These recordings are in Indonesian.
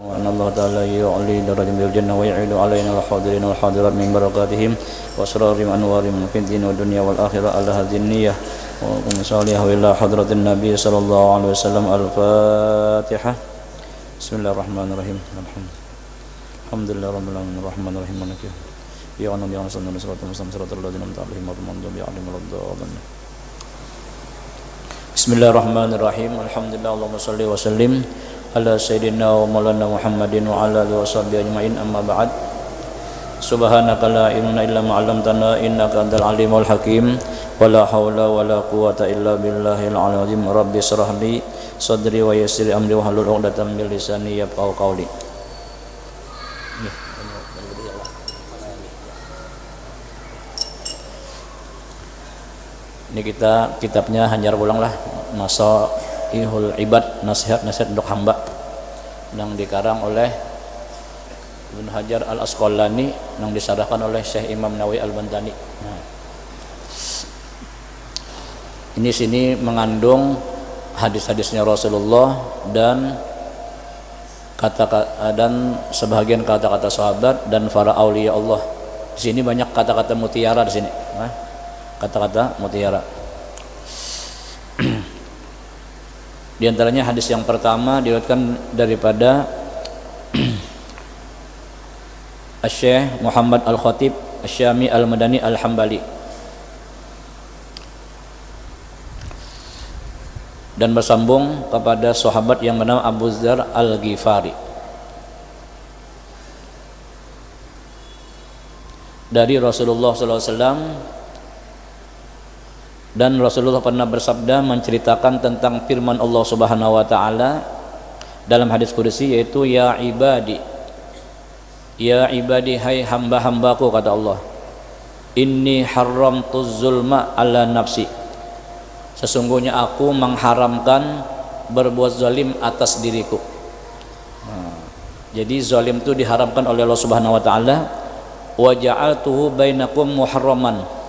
وأن الله تعالى يعلي درجة من الجنة ويعيد علينا الحاضرين والحاضرات من بركاتهم وأسرارهم وأنوارهم في الدين والدنيا والآخرة على هذه النية وصالحه إلى حضرة النبي صلى الله عليه وسلم. الفاتحة. بسم الله الرحمن الرحيم. الحمد لله رب العالمين الرحمن الرحيم مالك يوم الدين إياك نعبد وإياك نستعين صراط المستقيم صراط الذين أنعمت عليهم غير المغضوب عليهم ولا الضالين. بسم الله الرحمن الرحيم. الحمد لله اللهم صل وسلم ala sayyidina wa maulana Muhammadin wa ala alihi washabbihi ajmain, amma ba'd. Subhanaka la ilma illa ma 'allamtana innaka antal alimul hakim wa la haula wa la quwwata illa billahil azim. Rabbi shrah li sadri wa yassir amri wa hlul 'uqdatam min lisani yafqahu qawli. Ini kita kitabnya Hanyar Pulang lah, Nasaihul Ibad, nasihat-nasihat untuk hamba, yang dikarang oleh Ibnu Hajar Al-Asqalani, yang disarahkan oleh Syekh Imam Nawawi Al-Bantani. Nah, ini sini mengandung hadis-hadisnya Rasulullah dan kata-kata dan sebahagian kata-kata sahabat dan para aulia Allah. Di sini banyak kata-kata mutiara di sini. Nah, kata-kata mutiara. Di antaranya hadis yang pertama diriwayatkan daripada Syekh Muhammad Al-Khatib Asy-Syami Al-Madani Al-Hambali, dan bersambung kepada sahabat yang bernama Abu Dzar Al-Ghifari dari Rasulullah SAW. Dan Rasulullah pernah bersabda menceritakan tentang firman Allah Subhanahu wa taala dalam hadis qudsi, yaitu ya ibadi hai hamba-hambaku, kata Allah, inni haramtuz zulma ala nafsi, sesungguhnya aku mengharamkan berbuat zalim atas diriku. Jadi zalim itu diharamkan oleh Allah Subhanahu wa taala. Wa ja'altuhu bainakum muharraman,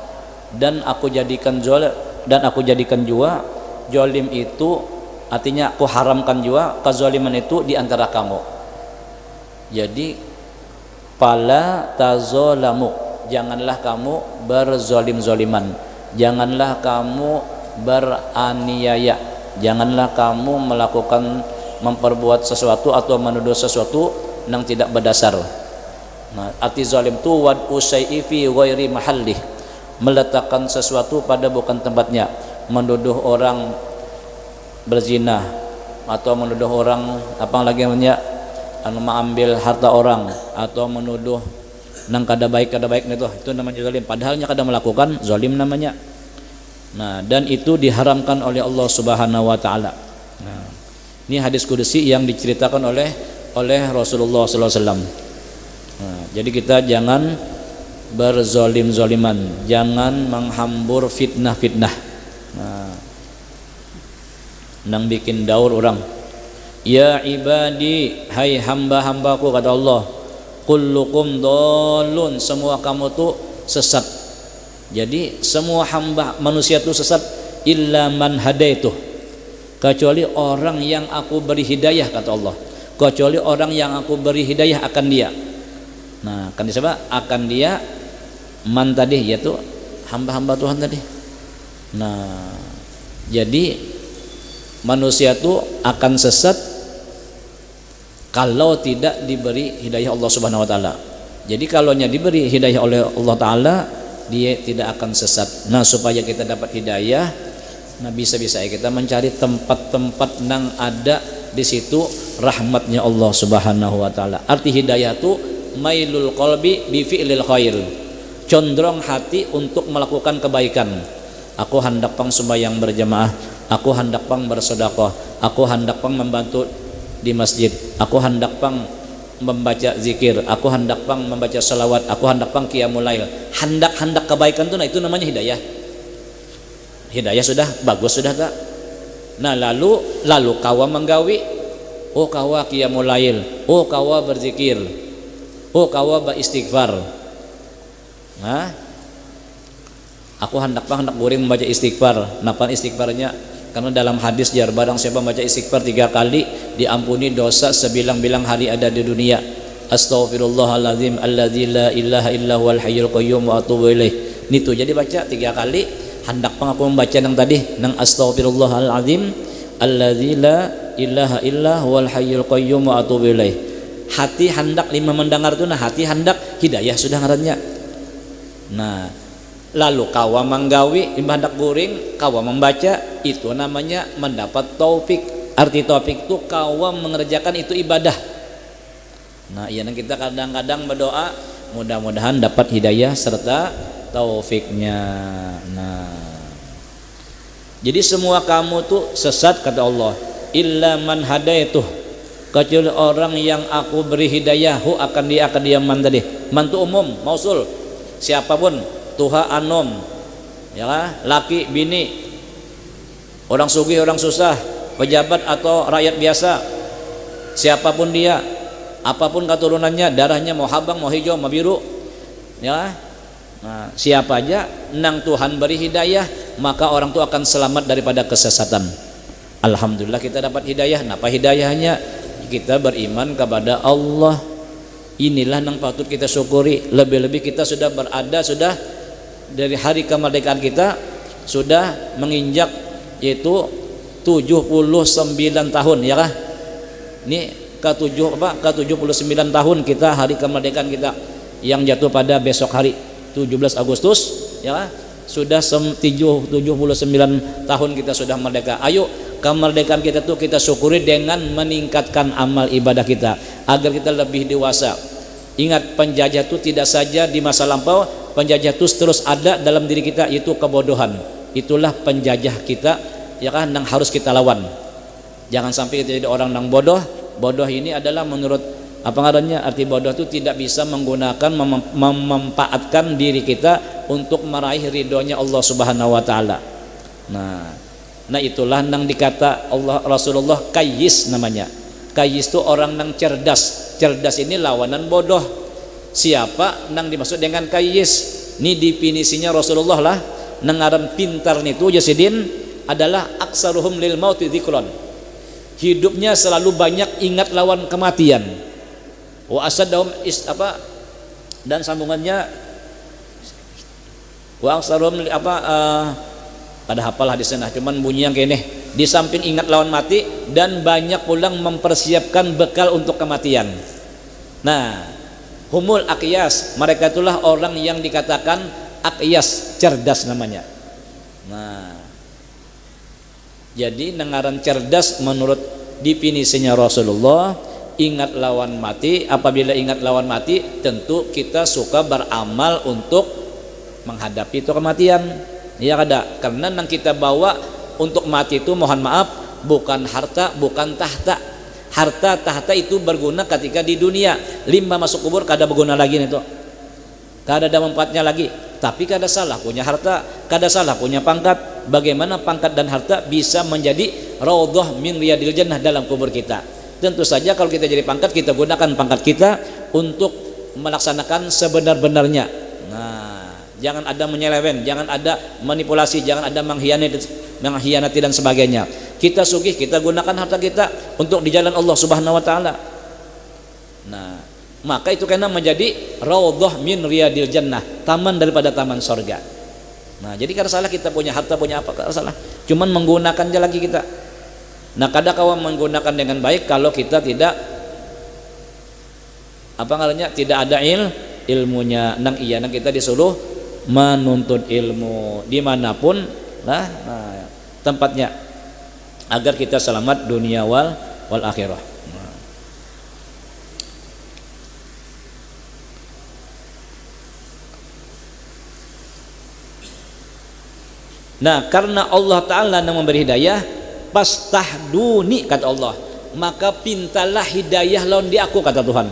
dan aku jadikan juga zalim itu, artinya aku haramkan juga kezaliman itu di antara kamu. Jadi fala tazalamu, janganlah kamu berzalim-zaliman, janganlah kamu beraniaya, janganlah kamu memperbuat sesuatu atau menuduh sesuatu yang tidak berdasar. Nah, arti zalim itu wad usai'i fi ghairi mahallih, meletakkan sesuatu pada bukan tempatnya, menuduh orang berzina atau menuduh orang apa lagi namanya, mengambil harta orang, atau menuduh nang kada baik itu namanya zalim, padahalnya kada melakukan, zalim namanya. Nah, dan itu diharamkan oleh Allah Subhanahu wa taala. Nah, ini hadis qudsi yang diceritakan oleh Rasulullah sallallahu alaihi wasallam. Nah, jadi kita jangan berzolim-zoliman, jangan menghambur fitnah-fitnah, nang bikin daur orang. Ya ibadi, hai hamba-hambaku, kata Allah, kullukum dhalun, semua kamu tuh sesat. Jadi semua hamba manusia itu sesat, illa man hadaituh, kecuali orang yang aku beri hidayah, kata Allah, kecuali orang yang aku beri hidayah akan dia. Nah, kan disebut akan dia man tadi, yaitu hamba-hamba Tuhan tadi. Nah, jadi manusia itu akan sesat kalau tidak diberi hidayah Allah Subhanahu wa taala. Jadi kalau diberi hidayah oleh Allah taala, dia tidak akan sesat. Nah, supaya kita dapat hidayah, nah bisa-bisa kita mencari tempat-tempat yang ada di situ rahmatnya Allah Subhanahu wa taala. Arti hidayah itu mailul qalbi bi fi'lil khair, condong hati untuk melakukan kebaikan. Aku hendak pang sembahyang berjamaah, aku hendak pang bersedekah, aku hendak pang membantu di masjid, aku hendak pang membaca zikir, aku hendak pang membaca salawat, aku hendak pang qiyamul lail. Hendak kebaikan itu, nah itu namanya hidayah. Hidayah sudah bagus sudah tak? Nah, lalu kawa menggawi, oh kawa qiyamul lail, oh kawa berzikir, oh kawa beristighfar. Nah, aku hendak guring membaca istighfar. Napa istighfarnya? Karena dalam hadis jar barang siapa baca istighfar 3 kali diampuni dosa sebilang-bilang hari ada di dunia. Astaghfirullahaladzim alladzi la ilaha illa huwal hayyul qayyum wa atubu ilaih. Nitu jadi baca 3 kali hendak pengaku membaca nang tadi nang astaghfirullahaladzim alladzi la ilaha illa huwal hayyul qayyum wa atubu ilaih. Hati hendak lima mendengar tu nah hati hendak hidayah sudah ngarannya. Nah, lalu kawa manggawi lima hendak guring kawa membaca itu namanya mendapat taufik. Arti taufik itu kawa mengerjakan itu ibadah. Nah, iya kita kadang-kadang berdoa mudah-mudahan dapat hidayah serta taufiknya. Nah, jadi semua kamu tuh sesat kata Allah. Illa man hadaituh, kecuali orang yang aku beri hidayah hu akan dia man tadi. Man tu umum, mausul. Siapapun, tuha anom, ya lah, laki bini, orang sugih orang susah, pejabat atau rakyat biasa, siapapun dia, apapun keturunannya, darahnya mau habang mau hijau mau biru, ya. Nah, siapa aja nang Tuhan beri hidayah maka orang itu akan selamat daripada kesesatan. Alhamdulillah kita dapat hidayah. Napa hidayahnya? Kita beriman kepada Allah. Inilah yang patut kita syukuri. Lebih-lebih kita sudah berada sudah dari hari kemerdekaan kita sudah menginjak yaitu 79 tahun ya kah? Ini ke 79 tahun kita hari kemerdekaan kita yang jatuh pada besok hari 17 Agustus ya kah? Sudah 79 tahun kita sudah merdeka. Ayo kemerdekaan kita tuh kita syukuri dengan meningkatkan amal ibadah kita agar kita lebih dewasa. Ingat penjajah itu tidak saja di masa lampau, penjajah itu terus ada dalam diri kita, yaitu kebodohan. Itulah penjajah kita ya kan yang harus kita lawan. Jangan sampai kita jadi orang yang bodoh. Bodoh ini adalah menurut apa ngarannya arti bodoh itu tidak bisa menggunakan memanfaatkan diri kita untuk meraih ridhonya Allah Subhanahu wa taala. Nah itulah nang dikata Allah Rasulullah kayyis namanya. Kayyis itu orang nang cerdas. Cerdas ini lawanan bodoh. Siapa nang dimaksud dengan kayyis? Ini definisinya Rasulullah lah. Nang ngaran pintar nitu Yasidin adalah aksaruhum lil mauti dzikron. Hidupnya selalu banyak ingat lawan kematian. Wa asadahum dan sambungannya wa aksaruhum pada hafal hadisnya cuman bunyi yang kene di samping ingat lawan mati dan banyak pulang mempersiapkan bekal untuk kematian. Nah, humul aqyas, mereka itulah orang yang dikatakan aqyas, cerdas namanya. Nah, jadi nengaran cerdas menurut definisinya Rasulullah, ingat lawan mati. Apabila ingat lawan mati tentu kita suka beramal untuk menghadapi itu kematian. Ya kada, karena yang kita bawa untuk mati itu mohon maaf bukan harta, bukan tahta. Harta tahta itu berguna ketika di dunia. Limba masuk kubur kada berguna lagi itu. Kada ada manfaatnya lagi. Tapi kada salah punya harta, kada salah punya pangkat. Bagaimana pangkat dan harta bisa menjadi raudhah min riyadil jannah dalam kubur kita. Tentu saja kalau kita jadi pangkat, kita gunakan pangkat kita untuk melaksanakan sebenar-benarnya. Nah, jangan ada menyeleweng, jangan ada manipulasi, jangan ada mengkhianati dan sebagainya. Kita sugih, kita gunakan harta kita untuk di jalan Allah Subhanahu wa taala. Nah, maka itu kena menjadi raudhah min riyadil jannah, taman daripada taman sorga. Nah, jadi kada salah kita punya harta, punya apa, kada salah. Cuman menggunakannya lagi kita. Nah, kadang kawan menggunakan dengan baik kalau kita tidak apa ngarannya tidak ada ilmunya. Nang iya nang kita disuruh menuntut ilmu dimanapun nah tempatnya agar kita selamat dunia wal akhirah. Nah, karena Allah Ta'ala yang memberi hidayah, pastahduni kata Allah, maka pintalah hidayah lawan di aku kata Tuhan.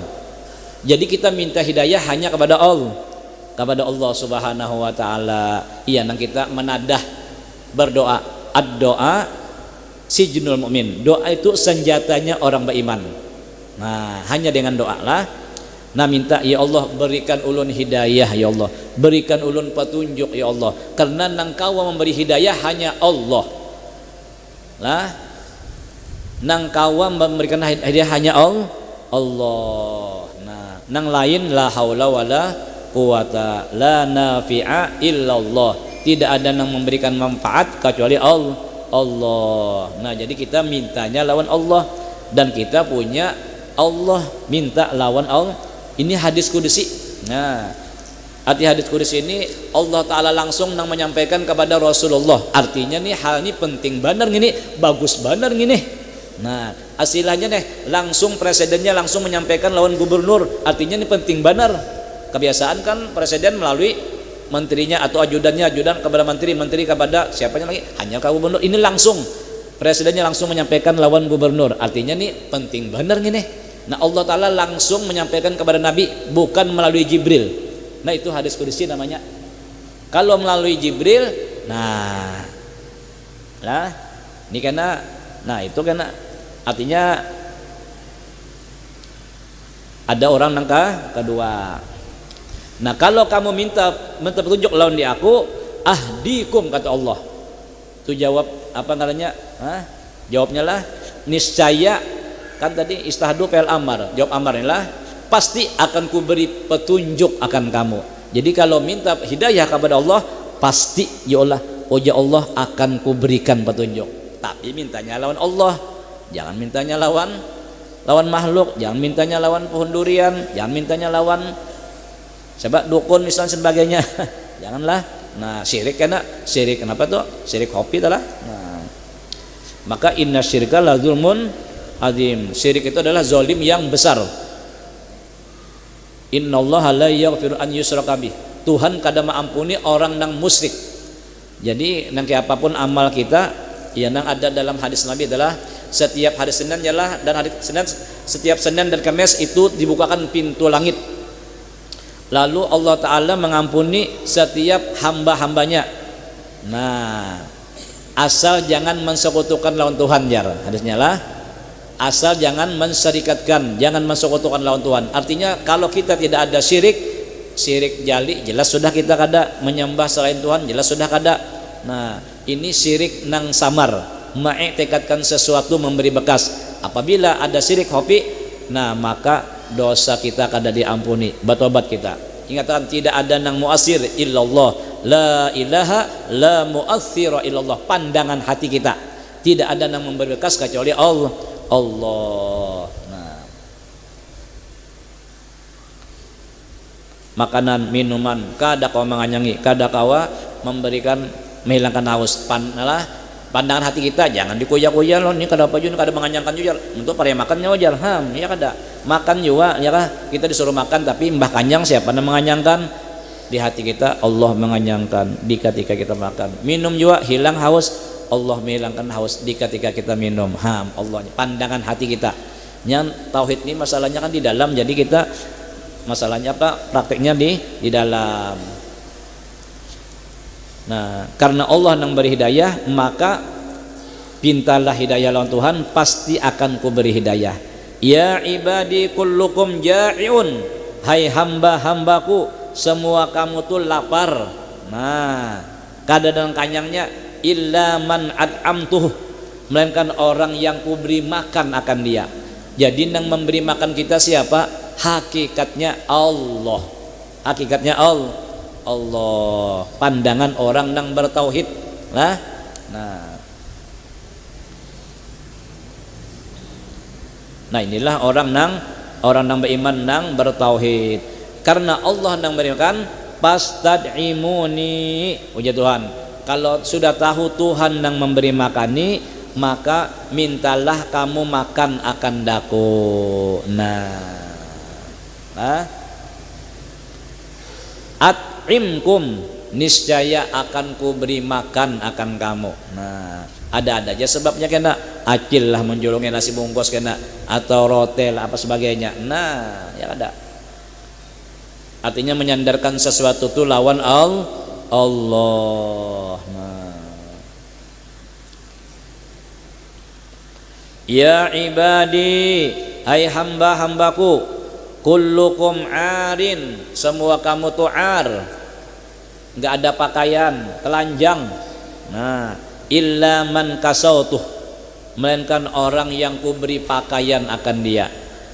Jadi kita minta hidayah hanya kepada Allah Subhanahu wa taala. Iya, nang kita menadah berdoa. Ad-doa sijnul mukmin. Doa itu senjatanya orang beriman. Nah, hanya dengan doa lah. Nah, minta ya Allah berikan ulun hidayah ya Allah. Berikan ulun petunjuk ya Allah. Karena nang kau memberi hidayah hanya Allah. lah nang kawa memberikan hadiah hanya Allah. Nah nang lain la haula wala quwata la nafi'a illallah, tidak ada yang memberikan manfaat kecuali Allah. Nah jadi kita mintanya lawan Allah dan kita punya Allah minta lawan Allah. Ini hadis kudusi. Nah arti hadis kudusi ini Allah Ta'ala langsung nang menyampaikan kepada Rasulullah. Artinya nih hal ini penting bener gini, bagus bener gini. Nah hasilnya nih langsung presidennya langsung menyampaikan lawan gubernur. Artinya ini penting bener. Kebiasaan kan presiden melalui menterinya atau ajudan kepada menteri kepada siapanya lagi, hanya ke gubernur. Ini langsung presidennya langsung menyampaikan lawan gubernur. Artinya nih penting bener gini. Nah Allah Ta'ala langsung menyampaikan kepada Nabi, bukan melalui Jibril. Nah itu hadis kudusi namanya. Kalau melalui Jibril, nah ini karena, nah itu karena artinya ada orang nangka kedua. Nah kalau kamu minta petunjuk lawan di aku, ahdikum kata Allah. Itu jawab apa namanya? Jawabnya lah niscaya, kan tadi istahdu pel amar, jawab amar lah pasti akan kuberi petunjuk akan kamu. Jadi kalau minta hidayah kepada Allah pasti ya Allah akan kuberikan petunjuk. Tapi mintanya lawan Allah, jangan mintanya lawan makhluk, jangan mintanya lawan pohon durian, jangan mintanya lawan sebab dukun misalnya sebagainya. Janganlah. Nah syirik kenapa tuh? Syirik kopi itulah. Nah maka inna syirka la zulmun azim. Syirik itu adalah zalim yang besar. Innallaha la yaghfiru an yushraka bih. Tuhan kada mengampuni orang nang musyrik. Jadi nanti apapun amal kita ya nang ada dalam hadis Nabi adalah setiap hari Senin ialah dan hari Senin, setiap Senin dan Kamis itu dibukakan pintu langit. Lalu Allah Ta'ala mengampuni setiap hamba-hambanya. Nah asal jangan mensekutukan lawan Tuhan jar hadisnya lah. Asal jangan menserikatkan, jangan mensekutukan lawan Tuhan. Artinya kalau kita tidak ada syirik jali, jelas sudah kita kada menyembah selain Tuhan, jelas sudah kada. Nah ini syirik nang samar, mengiktikadkan sesuatu memberi bekas. Apabila ada syirik hobi, nah maka dosa kita kada diampuni, batobat kita. Ingatkan tidak ada nang muasir illallah, la ilaha la muassira illallah. Pandangan hati kita tidak ada nang memberi bekas kecuali Allah. Nah makanan minuman kada kau menganyangi, kada kawa memberikan menghilangkan haus. Pandangan hati kita jangan dikuya-kuya loh, ini kada apa juga kada menganyangkan juga untuk para makannya wajar ya kada makan juga ya kah kita disuruh makan tapi mbah kanyang siapa yang menganyangkan di hati kita. Allah menganyangkan di ketika kita makan. Minum juga hilang haus, Allah menghilangkan haus di ketika kita minum. Allah pandangan hati kita. Yang tauhid ini masalahnya kan di dalam, jadi kita masalahnya apa? Prakteknya di dalam. Nah, karena Allah yang beri hidayah, maka pintalah hidayah lawan Tuhan, pasti akan kuberi hidayah. Ya ibadi kullukum ja'iun. Hai hamba-hambaku, semua kamu tuh lapar. Nah, kada dan kanyangnya illa man at'amtuh, melainkan orang yang kuberi makan akan dia. Jadi yang memberi makan kita siapa? Hakikatnya Allah. Hakikatnya Allah. Pandangan orang yang bertauhid lah. Nah inilah orang yang beriman yang bertauhid. Karena Allah yang berikan pastad'imuni, puji Tuhan. Kalau sudah tahu Tuhan yang memberi makani, maka mintalah kamu makan akan daku. At'imkum, niscaya akan ku beri makan akan kamu. Nah ada aja sebabnya kena acil lah menjulungnya nasi bungkus kena atau rotel apa sebagainya. Nah ya ada, artinya menyandarkan sesuatu itu lawan Allah. Ya ibadi, hai hamba-hambaku, kullukum arin, semua kamu tuh ar, nggak ada pakaian, telanjang. Nah illa man kasautuh, melainkan orang yang kuberi pakaian akan dia.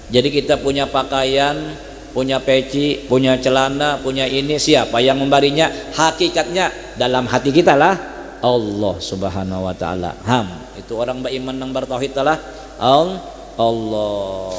Jadi kita punya pakaian, punya peci, punya celana, punya ini, siapa yang memberinya? Hakikatnya dalam hati kita lah Allah Subhanahu wa taala. Itu orang beriman yang bertauhid lah Allah.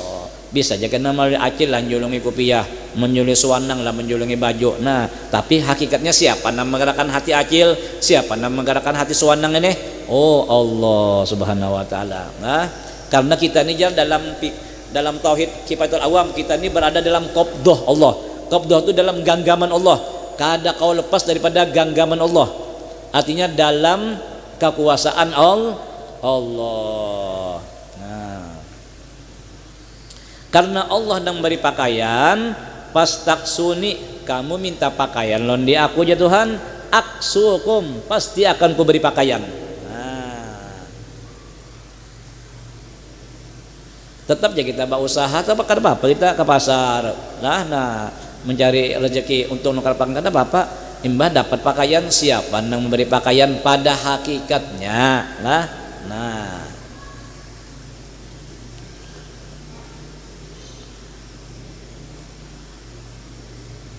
Bisa aja kena melalui acil lah menjulungi kopiah, menjulungi suwanang lah, menjulungi baju. Nah, tapi hakikatnya siapa yang menggerakkan hati acil? Siapa yang menggerakkan hati suwanang ini? Oh, Allah Subhanahu wa taala. Nah, karena kita ini dalam tauhid kifatul awam, kita ini berada dalam qabdah Allah. Qabdah itu dalam genggaman Allah. Kada kau lepas daripada genggaman Allah. Artinya dalam kekuasaan Allah. Karena Allah yang beri pakaian, pas taksuni, kamu minta pakaian londi aku ya Tuhan, aksukum, pasti akan ku beri pakaian. Tetap ya kita berusaha, tapi kan apa kita ke pasar nah mencari rezeki untuk nukar pakaian, karena bapak imbah dapat pakaian, siapa yang memberi pakaian pada hakikatnya nah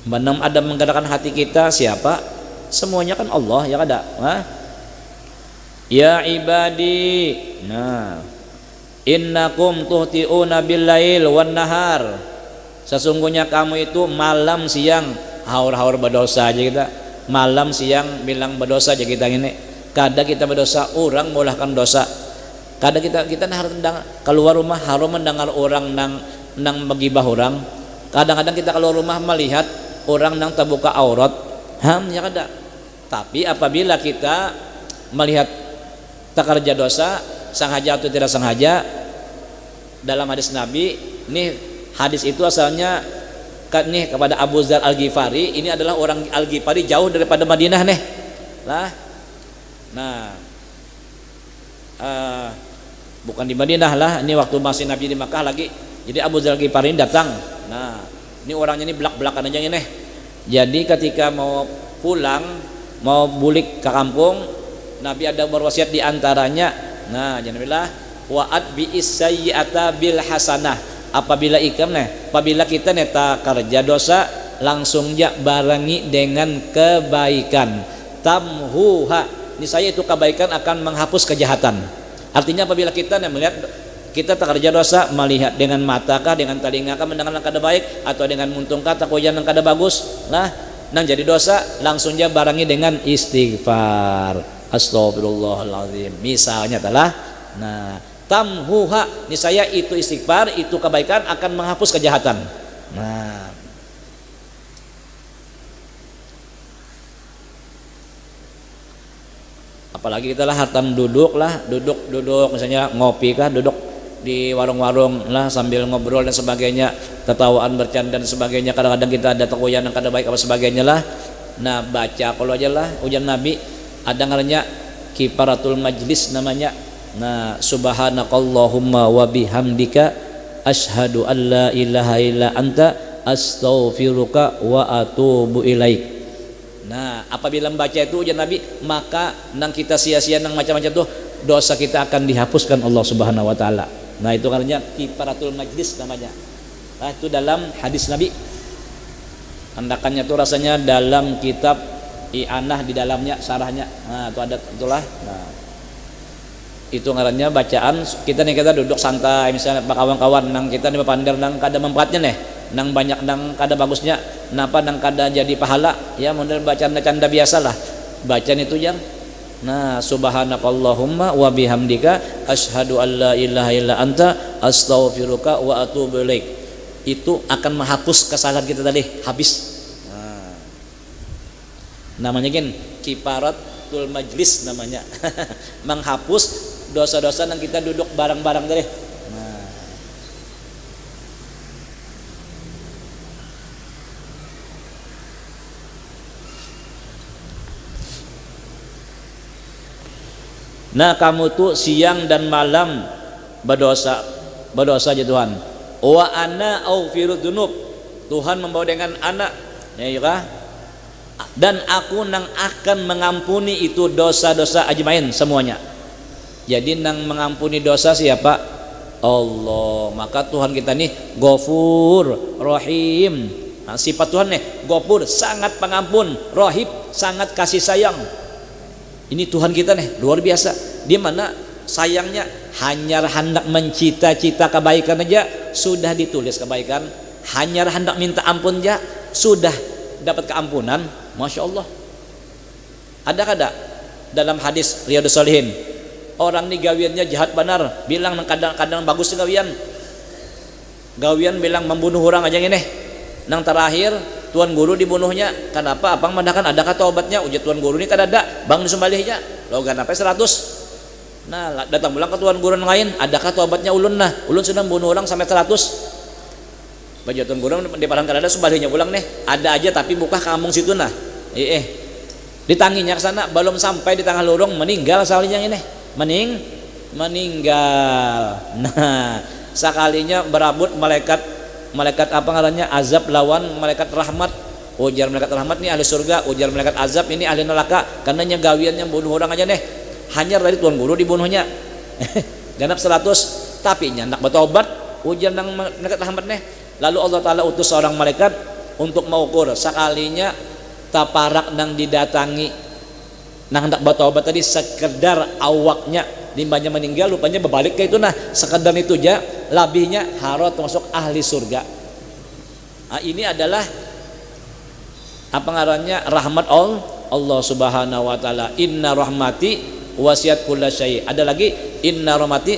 Manam ada menggerakkan hati kita, siapa? Semuanya kan Allah ya kada. Ya ibadi, innakum tuhti'una bil-lail wan nahar. Sesungguhnya kamu itu malam siang haur-haur berdosa aja kita. Malam siang bilang berdosa aja kita ini. Kada kita berdosa, orang mulahkan dosa. Kada kita harus keluar rumah harus mendengar orang nang begibah orang. Kadang-kadang kita keluar rumah melihat orang yang terbuka aurat, ya kada. Tapi apabila kita melihat takarja dosa, sengaja atau tidak sengaja, dalam hadis Nabi, nih hadis itu asalnya nih kepada Abu Dzar Al-Ghifari. Ini adalah orang Al-Ghifari jauh daripada Madinah nih. Bukan di Madinah lah, ini waktu masih Nabi di Makkah lagi. Jadi Abu Dzar Al-Ghifari datang. Ini orangnya ini belak-belakan aja ini. Jadi ketika mau pulang, mau bulik ke kampung, Nabi ada berwasiat di antaranya. Janganlah wa'at bi'is sayyi'ata bil hasanah. Apabila kita neta kerja dosa, langsung ya barengi dengan kebaikan. Tamhuha, ini saya itu kebaikan akan menghapus kejahatan. Artinya apabila kita melihat kita tak kerja dosa, melihat dengan mata kah, dengan telinga kah mendengar yang kada baik, atau dengan muntung kah takoyan yang kada bagus, nang jadi dosa, langsung dia barengi dengan istighfar, astagfirullahaladzim misalnya telah. Tamhuha, niscaya itu istighfar, itu kebaikan akan menghapus kejahatan. Apalagi kita lah hartam duduk misalnya ngopi kah, duduk di warung-warung lah sambil ngobrol dan sebagainya, tertawaan bercanda dan sebagainya. Kadang-kadang kita ada takoyan yang kada baik apa sebagainya lah. Baca kalau aja lah ujian Nabi, ada ngarannya kifaratul majlis namanya. Subhanakallahumma wa bihamdika asyhadu an la ilaha illa anta astaghfiruka wa atubu ilaik. Apabila membaca itu ujian Nabi, maka nang kita sia-sia nang macam-macam tuh dosa kita akan dihapuskan Allah Subhanahu wa taala. Itu karena kifaratul majlis namanya. Itu dalam hadis Nabi. Andakannya tuh rasanya dalam kitab I'anah di dalamnya sarahnya. Itu ada itulah. Itu ngarannya bacaan kita duduk santai misalnya kawan-kawan nang kita nih pandar nang kada manfaatnya nih, nang banyak nang kada bagusnya, napa nang kada jadi pahala, ya model bacaan canda biasalah. Bacaan itu yang subhanakallahumma wa bihamdika asyhadu an la ilaha illa anta astaghfiruka wa atubu ilaik. Itu akan menghapus kesalahan kita tadi habis. Namanya kan kifaratul majlis namanya. Menghapus dosa-dosa yang kita duduk bareng-bareng tadi. Kamu tuh siang dan malam berdosa aja Tuhan. Wa ana aufiru dzunub, Tuhan membawa dengan anak, ya, dan aku nang akan mengampuni itu dosa-dosa ajmain semuanya. Jadi nang mengampuni dosa siapa? Allah. Maka Tuhan kita nih Ghafur Rahim. Nah, sifat Tuhan nih Ghafur, sangat pengampun, Rahim, sangat kasih sayang. Ini Tuhan kita nih luar biasa. Di mana sayangnya hanya hendak mencita-cita kebaikan aja sudah ditulis kebaikan. Hanya hendak minta ampun aja sudah dapat keampunan. Masya Allah. Ada kada dalam hadis Riyadhus Shalihin, orang nih gawiannya jahat benar, bilang kadang-kadang bagus gawian bilang membunuh orang aja ini. Nang terakhir tuan guru dibunuhnya, kenapa abang madakan adakah taubatnya? Ujar tuan guru ini kada ada, bang disembelihnya logan apa 100. Nah datang pulang ke tuan guru lain, adakah taubatnya ulun? Nah ulun sudah membunuh orang sampai 100. Baju tuan guru di padang kada ada, sembelihnya pulang nih ada aja tapi buka kampung situ. Nah ditanginya ke sana, belum sampai di tengah lorong meninggal salahnya ini. Meninggal. Nah sekalinya berabut malaikat apa ngarannya azab lawan malaikat rahmat. Ujar malaikat rahmat nih ahli surga, ujar malaikat azab ini ahli neraka, karena gawiannya bunuh orang aja nih. Hanya dari tuan guru dibunuhnya genap 100, tapi nyandak bertobat, ujar nang malaikat rahmat nih. Lalu Allah Ta'ala utus seorang malaikat untuk mengukur sekalinya taparak nang didatangi nang hendak bertobat tadi sekedar awaknya limbahnya meninggal, rupanya berbalik ke itu. Nah sekedar itu aja labihnya harus masuk ahli surga. Nah, ini adalah apa ngarannya rahmat Allah Subhanahu wa taala. Inna rahmati wasiat kullasyai. Ada lagi inna rahmati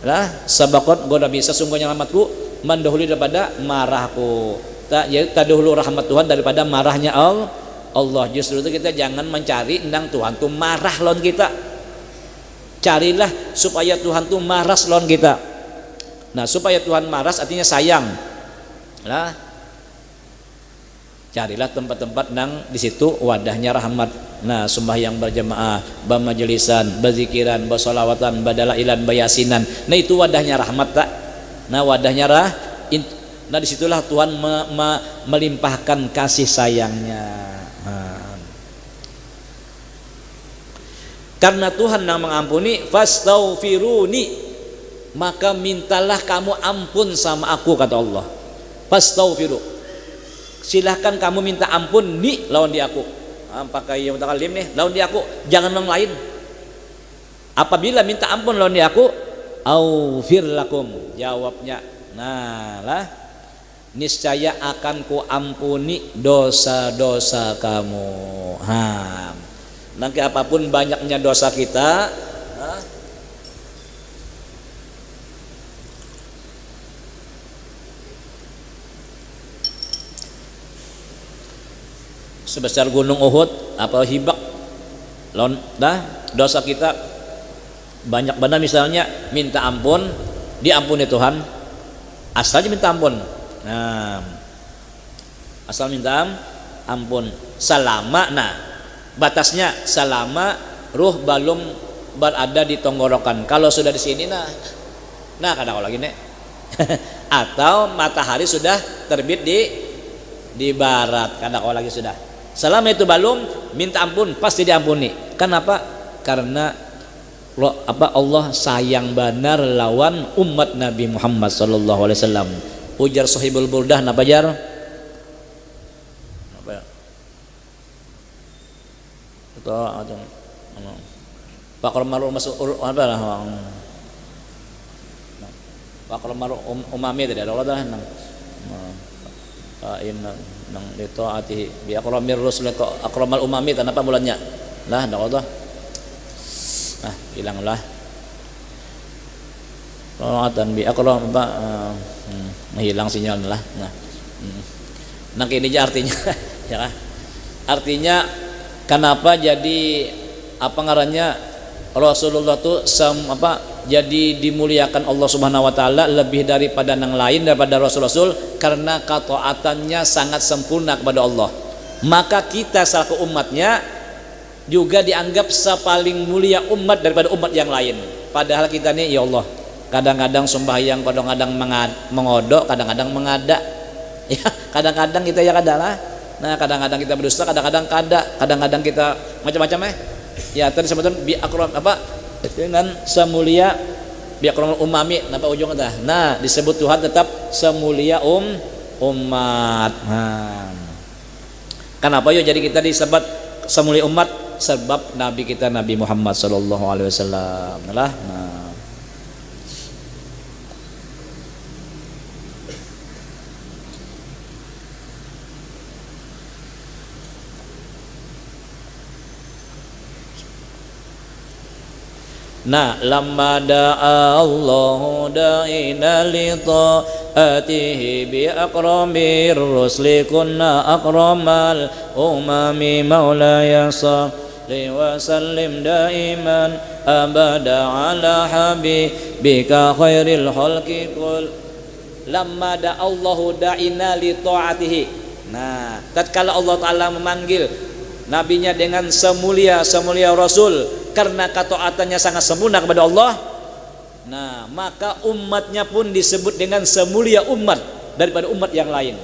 lah sabaqat ghadabi, sesungguhnya rahmatku mendahului daripada marahku. Tak dahulu rahmat Tuhan daripada marahnya Allah. Justru itu kita jangan mencari nang Tuhan tuh marah lawan kita. Carilah supaya Tuhan tuh marah lawan kita. Nah supaya Tuhan marah artinya sayang lah. Carilah tempat-tempat nang di situ wadahnya rahmat. Nah sembahyang berjamaah, bamajelisan, berzikiran, bersolawatan, badalailan, bayasinan. Nah itu wadahnya rahmat tak. Nah wadahnya nah disitulah Tuhan melimpahkan kasih sayangnya. Karena Tuhan yang mengampuni, fastaghfiruni, maka mintalah kamu ampun sama aku, kata Allah. Fastaghfiru, silahkan kamu minta ampun nih lawan di aku. Pakai yang mutakalim nih lawan di aku, jangan yang lain. Apabila minta ampun lawan di aku, aufir lakum, jawabnya nah lah niscaya akan ku ampuni dosa-dosa kamu. Nanti apapun banyaknya dosa kita, sebesar gunung Uhud apa hibak dosa kita banyak benar, misalnya minta ampun diampuni Tuhan, asal aja minta ampun. Nah asal minta ampun selama batasnya selama ruh belum berada di tenggorokan. Kalau sudah di sini nah kadang kalau lagi nih atau matahari sudah terbit di barat, kadang kalau lagi sudah, selama itu belum minta ampun pasti diampuni. Kenapa? Karena Allah sayang benar lawan umat Nabi Muhammad sallallahu alaihi wasallam. Ujar Sahibul Burdah napa jar? Pakar maru masuk apa lah? Pakar maru umami tadi ada Allah nang nang itu ati bi akramir rusul akramal umami tanpa bulannya lah ada Allah. Hilanglah Rawatan bi akram hilang sinyal lah. Nah ini aja artinya ya. Artinya kenapa jadi apa ngarannya Rasulullah tuh jadi dimuliakan Allah Subhanahu wa taala lebih daripada yang lain, daripada rasul-rasul, karena ketaatannya sangat sempurna kepada Allah. Maka kita selaku umatnya juga dianggap sepaling mulia umat daripada umat yang lain. Padahal kita nih ya Allah kadang-kadang sembahyang, kadang-kadang mengodok, kadang-kadang mengada ya, kadang-kadang kita ya kadalah. Nah kadang-kadang kita berdusta, kadang-kadang kita macam-macam ya tadi sebetulnya bi akram dengan semulia biakramul umami, napa ujung kata. Nah, disebut Tuhan tetap semulia umat. Nah. Kenapa yo jadi kita disebut semulia umat? Sebab Nabi kita Nabi Muhammad sallallahu alaihi wasallam. Nah. Nah, lamma da'a Allahu da'ina li ta'atihi bi akramir rusli kunna akramal umami maulaya salli wa sallim daiman abada ala habibika khairil khalqi kul. Lamma da'a Allahu da'ina li ta'atihi. Nah, tatkala Allah Ta'ala memanggil nabinya dengan semulia rasul karena ketaatannya sangat sempurna kepada Allah. Nah, maka umatnya pun disebut dengan semulia umat daripada umat yang lain.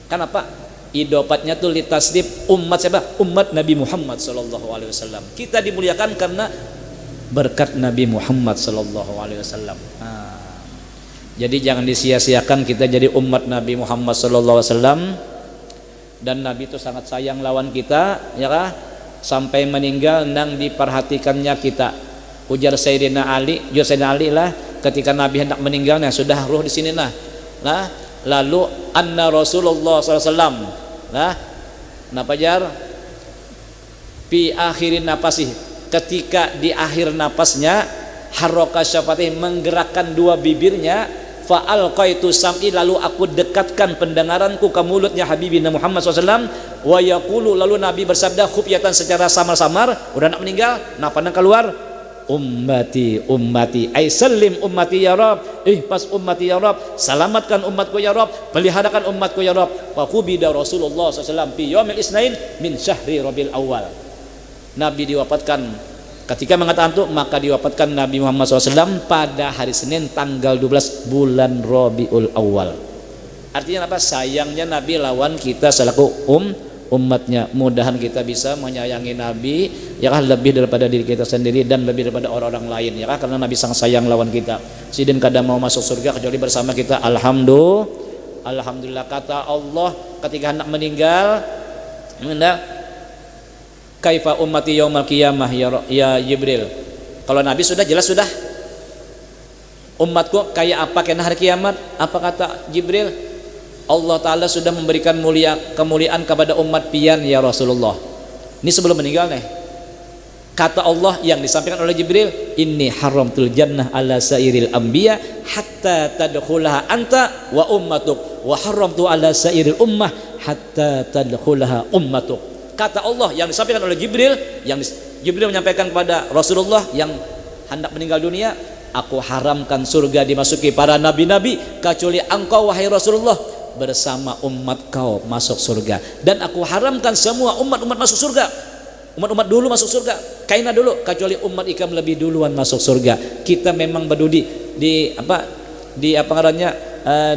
Kenapa? Idopatnya tuh litasdib umat siapa? Umat Nabi Muhammad sallallahu alaihi wasallam. Kita dimuliakan karena berkat Nabi Muhammad sallallahu alaihi wasallam. Nah, jadi jangan disia-siakan kita jadi umat Nabi Muhammad sallallahu alaihi wasallam. Dan Nabi itu sangat sayang lawan kita, ya kah? Sampai meninggal nang diperhatikannya kita. Ujar Sayyidina Ali lah ketika Nabi hendak meninggalnya, sudah ruh di sini nah. Lalu anna Rasulullah SAW nah napa jar fi akhirin napasih, ketika di akhir napasnya haraka syafatih, menggerakkan dua bibirnya, fa'alqaitu sam'i, lalu aku dekatkan pendengaranku ke mulutnya Habibina Muhammad SAW, wa yaqulu, lalu Nabi bersabda khufyatan secara samar-samar, udah nak meninggal, napa nang keluar, ummati ay salim ummati ya Rab, pas ummati ya Rab, selamatkan umatku ya Rab, peliharakan umatku ya Rab. Wa qubida Rasulullah SAW fi yaumil isnain min syahri Rabiul Awal. Nabi diwafatkan ketika mengatakan itu, maka diwafatkan Nabi Muhammad SAW pada hari Senin tanggal 12 bulan Rabiul Awal. Artinya apa? Sayangnya Nabi lawan kita selaku umatnya. Mudahan kita bisa menyayangi Nabi ya kan, lebih daripada diri kita sendiri dan lebih daripada orang-orang lain ya kan, karena Nabi sangat sayang lawan kita. Sidin kada mau masuk surga kecuali bersama kita. Alhamdulillah. Kata Allah ketika hendak meninggal, kaifa ummati yaumal qiyamah ya Jibril. Kalau Nabi sudah jelas, sudah umatku kayak apa kena hari kiamat. Apa kata Jibril? Allah Ta'ala sudah memberikan kemuliaan kepada umat pian ya Rasulullah. Ini sebelum meninggal nih. Kata Allah yang disampaikan oleh Jibril, inni haramtul jannah ala sairil anbiya hatta tadkhulaha anta wa ummatuk wa haramtu ala sairil ummah hatta tadkhulaha ummatuk. Kata Allah yang disampaikan oleh Jibril, yang Jibril menyampaikan kepada Rasulullah yang hendak meninggal dunia, aku haramkan surga dimasuki para nabi-nabi kecuali engkau wahai Rasulullah, bersama umat kau masuk surga. Dan aku haramkan semua umat-umat masuk surga, umat-umat dulu masuk surga, kaina dulu, kecuali umat ikam lebih duluan masuk surga. Kita memang berdudi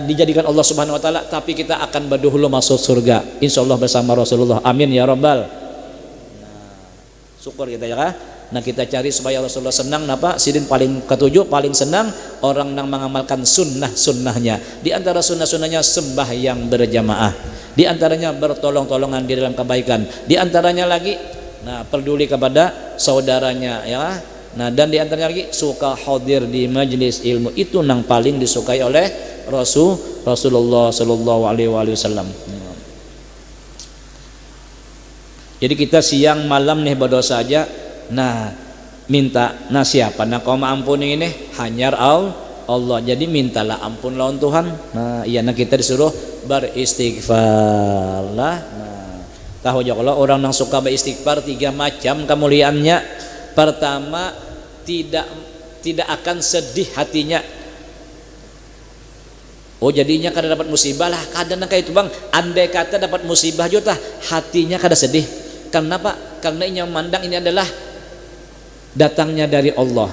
dijadikan Allah Subhanahu wa taala, tapi kita akan berdahulu masuk surga insyaallah bersama Rasulullah. Amin ya rabbal. Nah, syukur kita ya. Nah, kita cari supaya Rasulullah senang. Napa? Sidin paling ketujuh paling senang orang yang mengamalkan sunnahnya. Di antara sunnahnya sembahyang berjamaah. Di antaranya bertolong-tolongan di dalam kebaikan. Di antaranya lagi peduli kepada saudaranya ya. Nah, dan di antaranya lagi suka hadir di majelis ilmu. Itu yang paling disukai oleh Rasulullah sallallahu alaihi wasallam. Jadi kita siang malam nih berdosa aja. Nah, minta siapa nak kau ampuni ini? Hanyar Allah. Jadi mintalah ampun lawan Tuhan. Nah, kita disuruh beristighfar lah. Nah, tahu aja kalau orang yang suka beristighfar 3 macam kemuliaannya. Pertama, tidak akan sedih hatinya. Oh, jadinya kada dapat musibah lah, kadang kayak itu bang. Andai kata dapat musibah juga hatinya kada sedih. Kenapa? Karena ini yang mandang ini adalah datangnya dari Allah.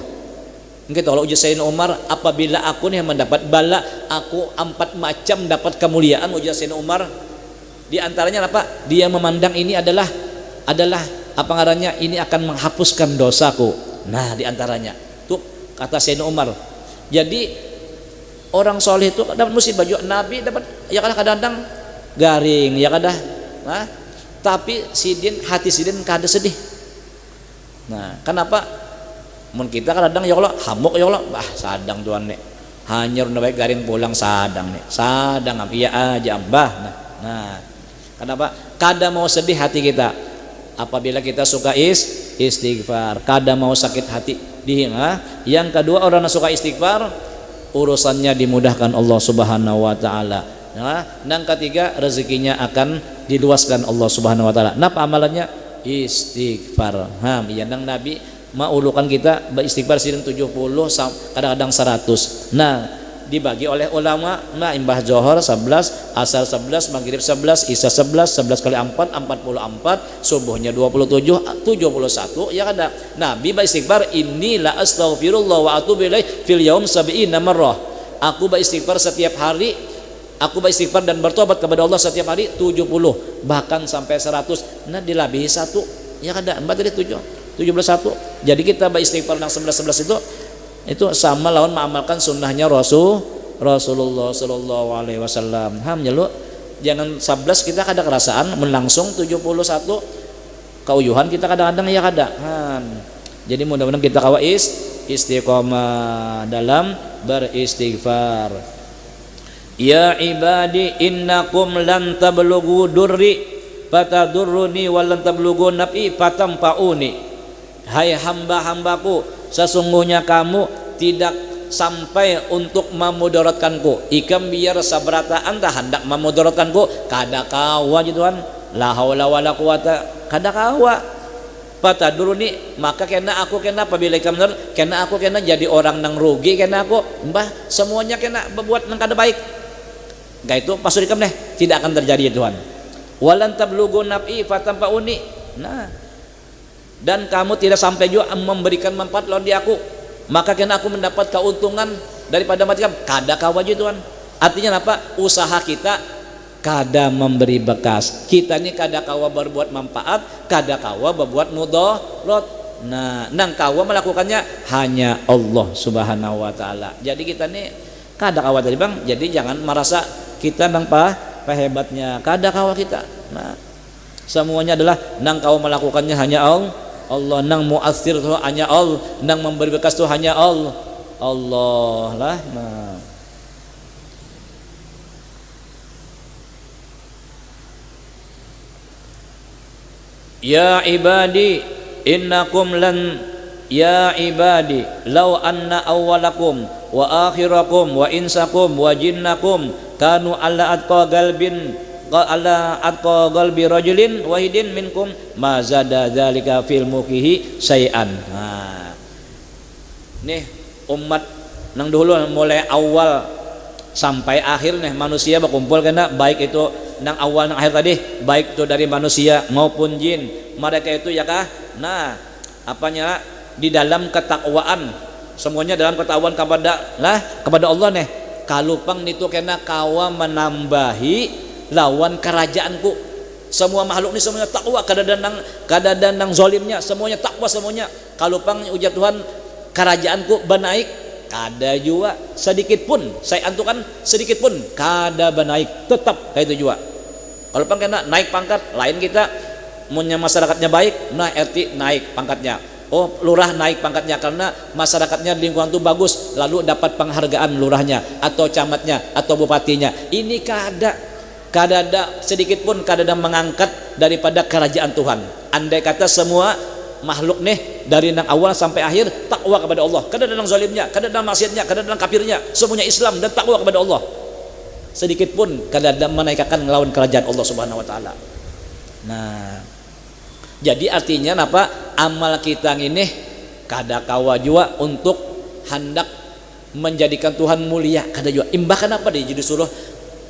Mungkin kalau ujar Sayyidina Umar, apabila aku nih mendapat bala, aku 4 macam dapat kemuliaan. Ujar Sayyidina Umar, di antaranya apa? Dia memandang ini adalah apa ngarannya, ini akan menghapuskan dosaku. Nah diantaranya tuh kata Sayyidina Umar. Jadi orang soleh itu dapat musibah juga, Nabi dapat ya kadang-kadang garing ya kadang, nah, tapi hati sidin kada sedih. Nah kenapa? Mun kita kadang ya Allah hamuk ya Allah, bah sadang tuan nek hanyur baik garing pulang sadang nek sadang iya aja bah. Nah kenapa? Kada mau sedih hati kita apabila kita suka istighfar, kada mau sakit hati yang kedua orang yang suka istighfar urusannya dimudahkan Allah Subhanahu wa taala. Nah, yang ketiga rezekinya akan diluaskan Allah Subhanahu wa taala. Napa amalannya? Istighfar. Ya nang Nabi maulukan kita beristighfar sidin 70 kadang-kadang 100. Nah, dibagi oleh ulama, nah imbah Johor 11, asar 11, maghrib 11, isya 11, 11 kali 4 44, subuhnya 27 71 ya kada. Nabi beristighfar inilah astaghfirullah wa atubu ilaih fil yaum 70 marrah. Aku beristighfar setiap hari, aku beristighfar dan bertobat kepada Allah setiap hari 70 bahkan sampai 100. Nah dilabihi satu ya kada 4 tadi 71. Jadi kita beristighfar yang 11 itu sama lawan mengamalkan sunnahnya Rasulullah Sallallahu Alaihi Wasallam. Lu jangan 11 kita kada kerasaan melangsung 71 keuyuhan kita kadang-kadang ya kada. Jadi mudah-mudahan kita kawa istiqomah dalam beristighfar. Ya ibadi innakum lan tablughu durri fatadurruni wa lan tablughu naf'i fatamfauni. Hai hamba-hambaku, sesungguhnya kamu tidak sampai untuk memudaratkanku. Ikam biar sabrata anta hendak memudaratkanku kada kawa jituan. La haula wala quwata kada kawa. Pataduruni maka kena aku kena apabila ikam benar kena aku kena jadi orang nang rugi kena aku. Mbah semuanya kena berbuat nang kada baik. Gak itu pasur ikam tidak akan terjadi ya Tuhan. Walan tablughu naf'i fatamfauni. Nah, dan kamu tidak sampai juga memberikan manfaat lawan di aku, maka kena aku mendapat keuntungan daripada mati kamu kada kawaji Tuhan. Artinya apa? Usaha kita kada memberi bekas, kita ini kada kawa berbuat manfaat, kada kawa berbuat mudarat. Nah nang kawa melakukannya hanya Allah Subhanahu wa taala. Jadi kita ini kada kawa tadi bang, jadi jangan merasa kita nang hebatnya, kada kawa kita. Nah semuanya adalah nang kawa melakukannya hanya Allah, nang muassir itu hanya Allah, nang memberi bekas itu hanya Allah lah. Nah ya ibadi innakum lan ya ibadi law anna awwalakum wa akhirakum wa insakum wa jinnakum kanu ala atqa qalbi rajulin wahidin minkum ma zada dzalika fil mukihi syai'an. Nah nih umat nang dulu mulai awal sampai akhir nih manusia berkumpul kena baik itu nang awal nang akhir tadi baik itu dari manusia maupun jin mereka itu ya kah. Nah apanya di dalam ketakwaan semuanya dalam ketakwaan kepada Allah nih kalupang itu kena kawa menambahi lawan kerajaanku. Semua makhluk ini semuanya takwa kada nang zalimnya, semuanya takwa semuanya. Kalupang ujar Tuhan kerajaanku benaik kada juga sedikit pun saya antukan sedikit pun kada benaik tetap kayak itu juga. Kalupang kena naik pangkat lain kita punya masyarakatnya baik, nah RT naik pangkatnya. Oh lurah naik pangkatnya karena masyarakatnya lingkungan itu bagus lalu dapat penghargaan lurahnya atau camatnya atau bupatinya. Ini kada ada sedikit pun kada ada mengangkat daripada kerajaan Tuhan. Andai kata semua makhluk nih dari nang awal sampai akhir takwa kepada Allah, kada ada nang zalimnya, kada ada maksiatnya, kada ada nang kafirnya, semuanya Islam dan takwa kepada Allah, sedikit pun kada ada menaikkan melawan kerajaan Allah Subhanahu wa taala. Nah jadi artinya apa? Amal kita ini kada kawa jua untuk hendak menjadikan Tuhan mulia, kada jua imbah kenapa dia jadi suruh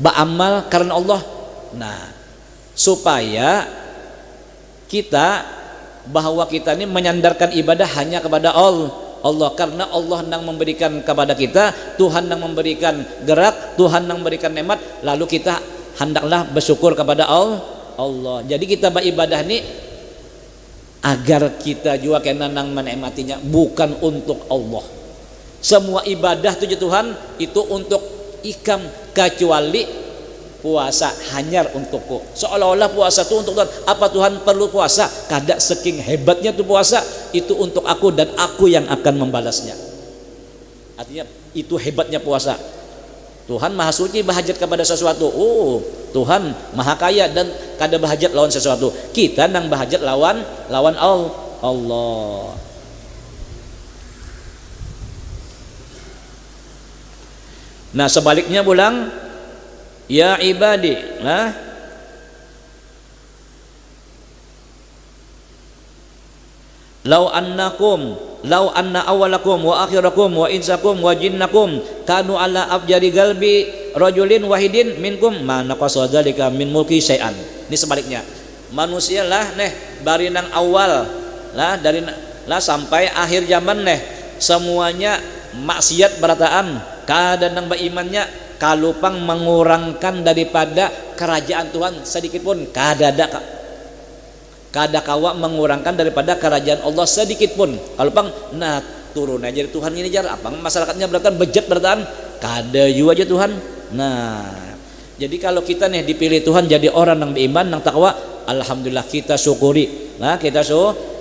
beramal karena Allah. Nah supaya kita bahwa kita ini menyandarkan ibadah hanya kepada Allah karena Allah yang memberikan kepada kita, Tuhan yang memberikan gerak, Tuhan yang memberikan nikmat, lalu kita hendaklah bersyukur kepada Allah. Jadi kita beribadah ini agar kita juga kena nang menikmatinya, bukan untuk Allah. Semua ibadah tujuh Tuhan itu untuk ikam, kecuali puasa hanya untukku. Seolah-olah puasa itu untuk Tuhan. Apa Tuhan perlu puasa? Kada, saking hebatnya tuh puasa itu untuk aku dan aku yang akan membalasnya. Artinya itu hebatnya puasa. Tuhan maha suci berhajat kepada sesuatu. Oh, Tuhan maha kaya dan kada berhajat lawan sesuatu. Kita nang berhajat lawan Allah. Nah sebaliknya pulang, ya ibadi, lau anna awalakum wa akhirakum wa insakum wa jinnakum kanu ala abjari galbi rajulin wahidin minkum ma naqasa dzalika min mulki syai'an. Ini sebaliknya, manusia lah bari nang awal lah dari sampai akhir zaman semuanya maksiat berataan, kada nang berimannya kalupang mengurangkan daripada kerajaan Tuhan sedikit pun, kada kawa mengurangkan daripada kerajaan Allah sedikit pun. Kalupang turun aja Tuhan ini jar apa masyarakatnya berataan bejat berataan, kada juga aja Tuhan. Nah jadi kalau kita dipilih Tuhan jadi orang yang beriman, yang takwa, alhamdulillah kita syukuri. Kita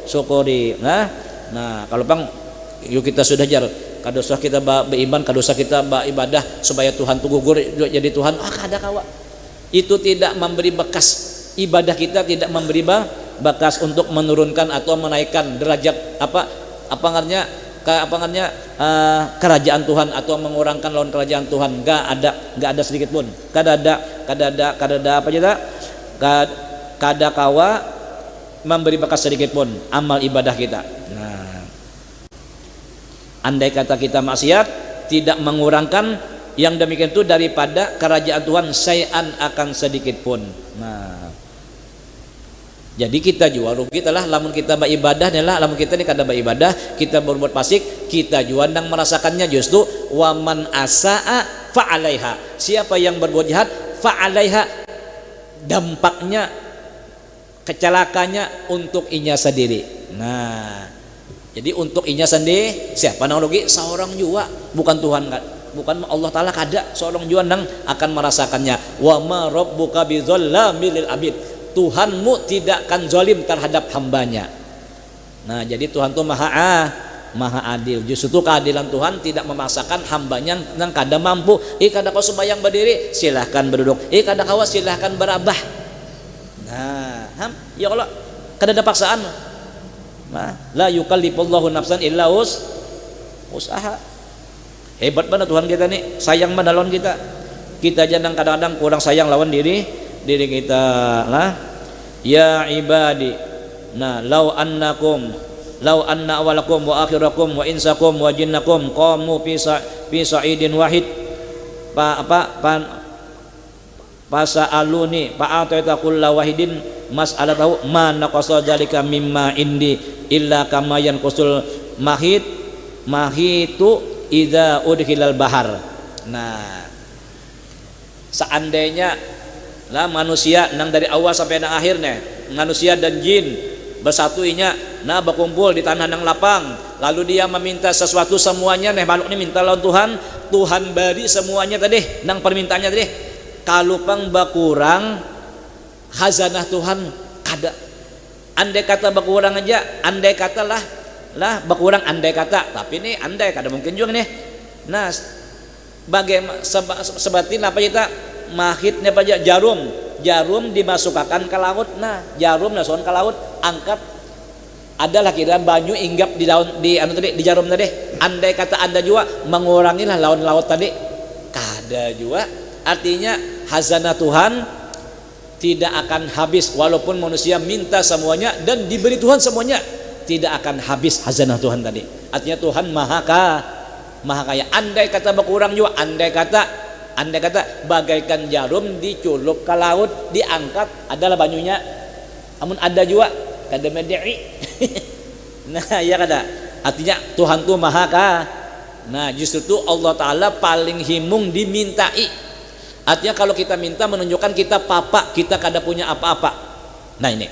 syukuri. Nah kalupang yuk kita sudah jar kadosa kita beriman, kadosa kita beribadah supaya Tuhan gugur jadi Tuhan. Kada kawa. Itu tidak memberi bekas, ibadah kita tidak memberi bekas untuk menurunkan atau menaikkan derajat kerajaan Tuhan atau mengurangkan lawan kerajaan Tuhan. Enggak ada sedikit pun. Kada kawa memberi bekas sedikit pun amal ibadah kita. Andai kata kita maksiat, tidak mengurangkan yang demikian itu daripada kerajaan Tuhan syai'an akan sedikit pun. Nah, jadi kita juga rugi lah lamun kita beribadah lamun kita ni kada beribadah, kita berbuat fasik, kita juga nang merasakannya justru waman asaa fa'alaiha. Siapa yang berbuat jahat fa'alaiha, dampaknya kecelakanya untuk inya sendiri. Nah, jadi untuk inya sendiri, siapa nang rugi? Seorang juga, bukan Tuhan kan? Bukan Allah Ta'ala, kada seorang juga nang akan merasakannya. Wa ma rabbuka bizallamil lil abid. Tuhanmu tidak akan zalim terhadap hambanya. Nah, jadi Tuhan itu maha adil. Justru itu keadilan Tuhan tidak memaksakan hambanya yang kada mampu. Kada kau sembahyang berdiri, silahkan berduduk. Kada kau silahkan berabah. Nah, ya Allah, kada ada paksaan. La yukallifullahu nafsan illa usaha. Hebat banget Tuhan kita nih, sayang banget lawan kita. Kita jangan kadang-kadang kurang sayang lawan diri kita lah. Ya ibadi, lau anna awalakum wa akhirakum wa insakum wa jinnakum qamu fi sa'idin wahid fasa'aluni fa'ataitu kullu wahidin mas'alatahu ma naqasa dzalika mimma indi illa kama yanqusul mahitu idza udkhilal bahar. Nah, seandainya manusia nang dari awal sampai nang akhir manusia dan jin bersatu berkumpul di tanah nang lapang, lalu dia meminta sesuatu semuanya makhluk ini minta lawan Tuhan beri semuanya tadi nang permintaannya tadi, kalupang bakurang khazanah Tuhan kada. Andai kata berkurang aja, andai kata lah berkurang andai kata, tapi ini andai kada mungkin juga nih. Nah, bagaimana sebatin apa kita mahitnya aja jarum dimasukkan ke laut. Nah, jarum nasuhan ke laut, angkat adalah kiraan banyu inggap di daun di jarum tadi. Andai kata Anda juga mengurangilah lawan laut tadi, kada juga. Artinya khazanah Tuhan tidak akan habis walaupun manusia minta semuanya dan diberi Tuhan semuanya, tidak akan habis khazanah Tuhan tadi. Artinya Tuhan maha kaya. Andai kata berkurang juga, andai kata bagaikan jarum diculup ke laut, diangkat adalah banyunya, namun ada juga kada medei. Nah ya kada, artinya Tuhan tuh maha kaya. Nah justru itu Allah Ta'ala paling himung dimintai. Artinya kalau kita minta menunjukkan kita papa, kita kada punya apa-apa. Nah ini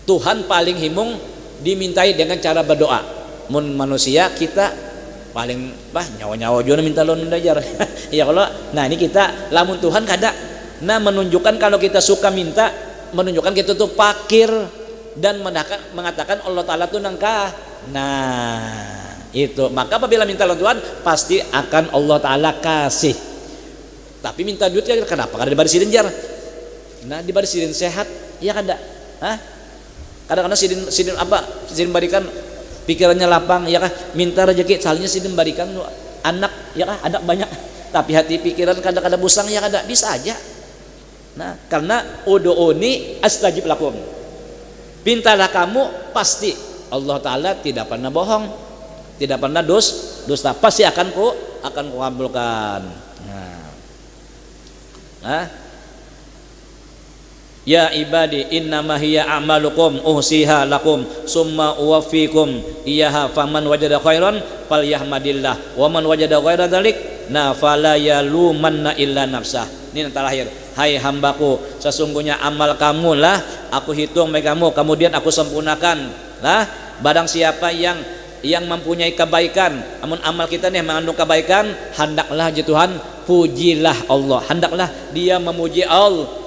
Tuhan paling himung dimintai dengan cara berdoa. Mun manusia kita paling nyawa-nyawa juga minta lon dajar. Ya kalau nah ini kita lamun Tuhan kada nah menunjukkan kalau kita suka minta, menunjukkan kita tuh fakir dan mengatakan Allah Ta'ala tuh nangka. Nah itu maka apabila minta lawan Tuhan pasti akan Allah Ta'ala kasih. Tapi minta duit ya kenapa? Karena dibarisirin jar. Nah dibarisirin sehat ya kada. Kadang-kadang sidin barikan pikirannya lapang ya kah, minta rezeki salahnya sidin barikan anak ya kah, anak banyak tapi hati pikiran kadang-kadang busang ya kada, bisa aja. Nah karena ud'uni astajib lakum, pintalah kamu pasti Allah Ta'ala tidak pernah bohong, tidak pernah dusta, pasti akan kukabulkan. Ya ibadi innama hiya a'malukum uhsiha lakum summa uwaffikum iyaha faman wajada khairan falyahmadillah wa man wajada ghaira dzalik fala yalumanna illa nafsah. Ini yang terakhir, hai hambaku sesungguhnya amal kamu lah aku hitung bagi kamu kemudian aku sempurnakan lah. Barang siapa yang mempunyai kebaikan, amun amal kita nih mengandung kebaikan, hendaklah Tuhan pujilah Allah, hendaklah dia memuji Allah.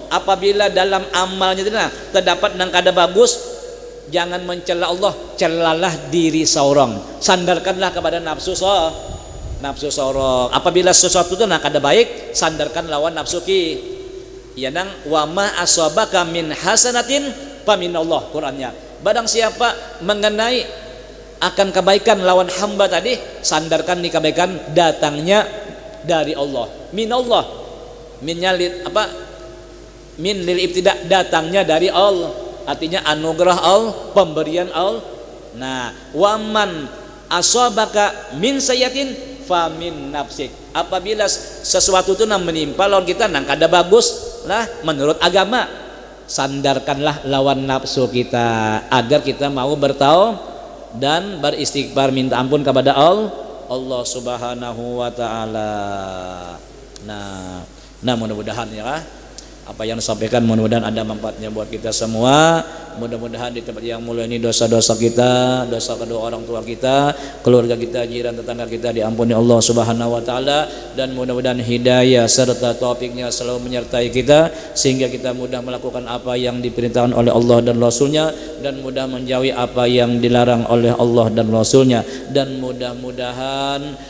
Apabila dalam amalnya terdapat yang kada bagus, jangan mencela Allah, celalah diri seorang, sandarkanlah kepada nafsu seorang. Apabila sesuatu itu kada baik, sandarkan lawan nafsu ki. Ya nang wa ma asabaka min hasanatin faminallah, Qur'annya. Barang siapa mengenai akan kebaikan lawan hamba tadi, sandarkan nih kebaikan datangnya dari Allah. Minallah, min lil ibtida, datangnya dari Allah, artinya anugerah Allah, pemberian Allah. Nah waman asabaka min sayyatin famin nafsik, apabila sesuatu itu menimpa lawan kita nang kada bagus lah menurut agama, sandarkanlah lawan nafsu kita agar kita mau bertaubat dan beristighfar minta ampun kepada Allah Subhanahu wa Ta'ala. Nah mudah-mudahan ya apa yang disampaikan mudah-mudahan ada manfaatnya buat kita semua. Mudah-mudahan di tempat yang mulia ini dosa-dosa kita, dosa kedua orang tua kita, keluarga kita, jiran, tetangga kita diampuni Allah Subhanahu wa Ta'ala, dan mudah-mudahan hidayah serta taufiknya selalu menyertai kita sehingga kita mudah melakukan apa yang diperintahkan oleh Allah dan Rasulnya, dan mudah menjauhi apa yang dilarang oleh Allah dan Rasulnya, dan mudah-mudahan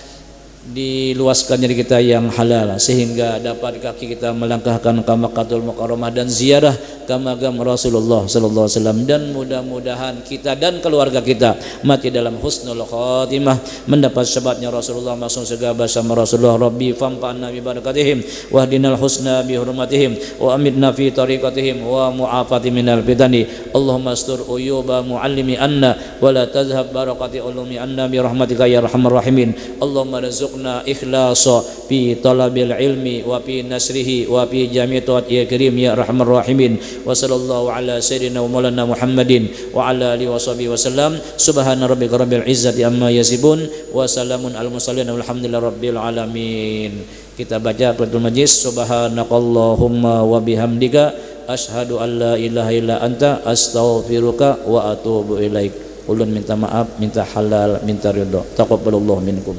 diluaskan diri kita yang halal sehingga dapat kaki kita melangkahkan ke Makkahul Mukarramah dan ziarah ke makam Rasulullah sallallahu alaihi wasallam, dan mudah-mudahan kita dan keluarga kita mati dalam husnul khatimah, mendapat syafaatnya Rasulullah, masuk surga bersama Rasulullah. Rabbi fampanna bi barakatihim wahdinal husna bi hurmatihim wa amitna fi tariqatihim wa mu'afati minal fitani. Allahumma astur uyuba muallimi anna wa la tazhab barakati ulumi anna bi rahmatika ya arhamar rahimin. Allahumma rizqna ikhlasa fi talabil ilmi wa fi nasrihi wa fi jami' ta'at ya karim ya arhamar rahimin. Wa sallallahu ala sayyidina wa maulana Muhammadin wa ala alihi wa sahbihi wasallam. Subhana rabbika rabbil izzati amma yasifun wa salamun al mursalin walhamdulillahi rabbil alamin. Kita baca Qur'anul Majid. Subhanakallahumma wa bihamdika asyhadu an la ilaha illa anta astaghfiruka wa atubu ilaik. Ulun minta maaf, minta halal, minta ridha. Taqabbalallahu minkum.